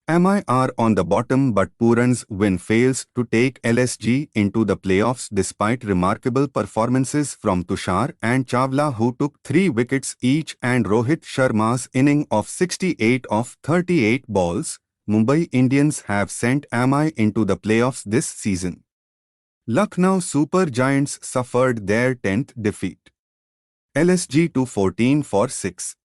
MI are on the bottom, but Pooran's win fails to take LSG into the playoffs despite remarkable performances from Tushar and Chawla, who took 3 wickets each, and Rohit Sharma's inning of 68 of 38 balls. Mumbai Indians have sent MI into the playoffs this season. Lucknow Super Giants suffered their 10th defeat. LSG 214 for 6.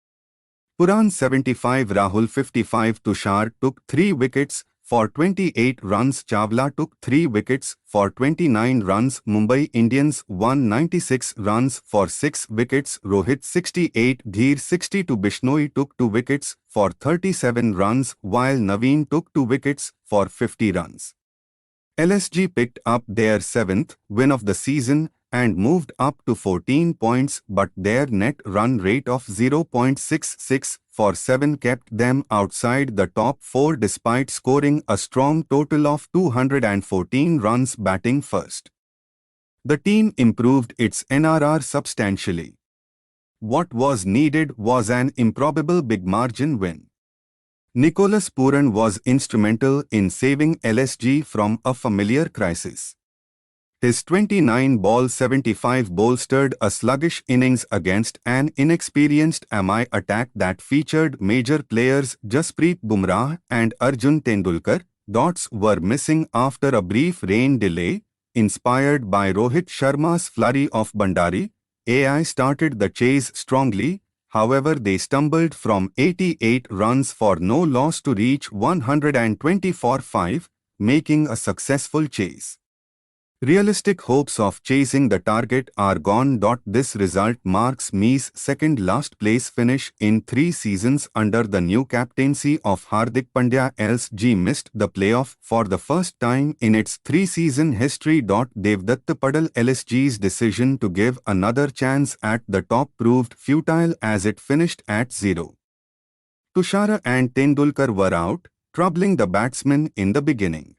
Pooran 75, Rahul 55, Tushar took 3 wickets for 28 runs, Chawla took 3 wickets for 29 runs, Mumbai Indians won 96 runs for 6 wickets, Rohit 68, Dheer 62, Bishnoi took 2 wickets for 37 runs, while Naveen took 2 wickets for 50 runs. LSG picked up their 7th win of the season and moved up to 14 points, but their net run rate of 0.66 for 7 kept them outside the top 4 despite scoring a strong total of 214 runs batting first. The team improved its NRR substantially. What was needed was an improbable big margin win. Nicholas Pooran was instrumental in saving LSG from a familiar crisis. His 29-ball 75 bolstered a sluggish innings against an inexperienced MI attack that featured major players Jasprit Bumrah and Arjun Tendulkar. Dots were missing after a brief rain delay. Inspired by Rohit Sharma's flurry of Bandari, AI started the chase strongly. However, they stumbled from 88 runs for no loss to reach 120 for 5, making a successful chase. Realistic hopes of chasing the target are gone. This result marks ME's second last place finish in 3 seasons under the new captaincy of Hardik Pandya. LSG missed the playoff for the first time in its 3-season history. Devdutt Padal LSG's decision to give another chance at the top proved futile as it finished at 0. Tushar and Tendulkar were out, troubling the batsmen in the beginning.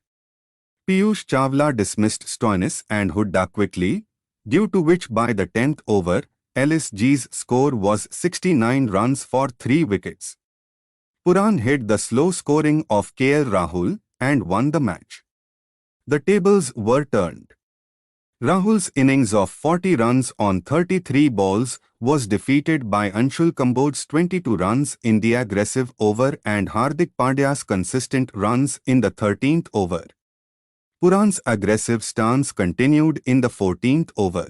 Piyush Chawla dismissed Stoinis and Hooda quickly, due to which by the 10th over, LSG's score was 69 runs for 3 wickets. Pooran hit the slow scoring of KL Rahul and won the match. The tables were turned. Rahul's innings of 40 runs on 33 balls was defeated by Anshul Kamboj's 22 runs in the aggressive over and Hardik Pandya's consistent runs in the 13th over. Pooran's aggressive stance continued in the 14th over.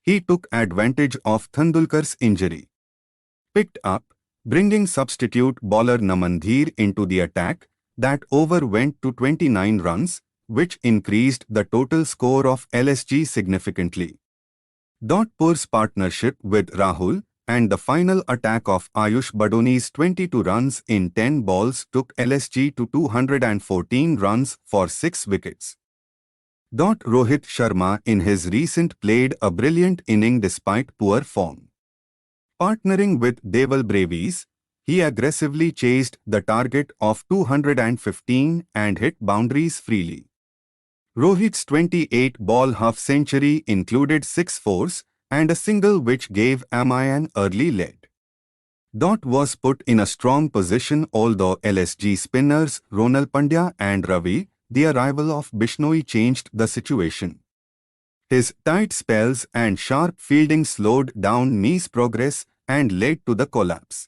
He took advantage of Tendulkar's injury. Picked up, bringing substitute bowler Naman Dheer into the attack. That over went to 29 runs, which increased the total score of LSG significantly. Poor's partnership with Rahul and the final attack of Ayush Badoni's 22 runs in 10 balls took LSG to 214 runs for 6 wickets. Rohit Sharma in his recent played a brilliant inning despite poor form. Partnering with Deval Bravies, he aggressively chased the target of 215 and hit boundaries freely. Rohit's 28-ball half-century included 6 fours and a single which gave MI an early lead. Was put in a strong position, although LSG spinners Ronal Pandya and Ravi, the arrival of Bishnoi changed the situation. His tight spells and sharp fielding slowed down ME's progress and led to the collapse.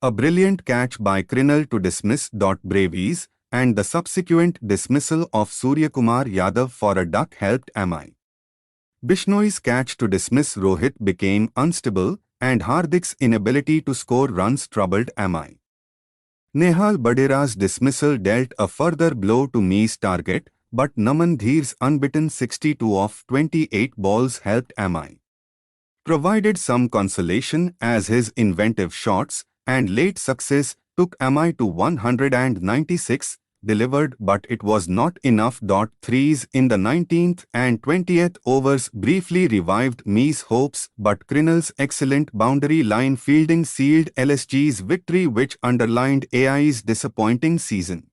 A brilliant catch by Krunal to dismiss Bravies and the subsequent dismissal of Suryakumar Yadav for a duck helped MI. Bishnoi's catch to dismiss Rohit became unstable, and Hardik's inability to score runs troubled MI. Nehal Badera's dismissal dealt a further blow to ME's target, but Naman Dheer's unbeaten 62 of 28 balls helped MI. Provided some consolation as his inventive shots and late success took MI to 196, delivered, but it was not enough. Threes in the 19th and 20th overs briefly revived ME's hopes, but Krunal's excellent boundary line fielding sealed LSG's victory, which underlined AI's disappointing season.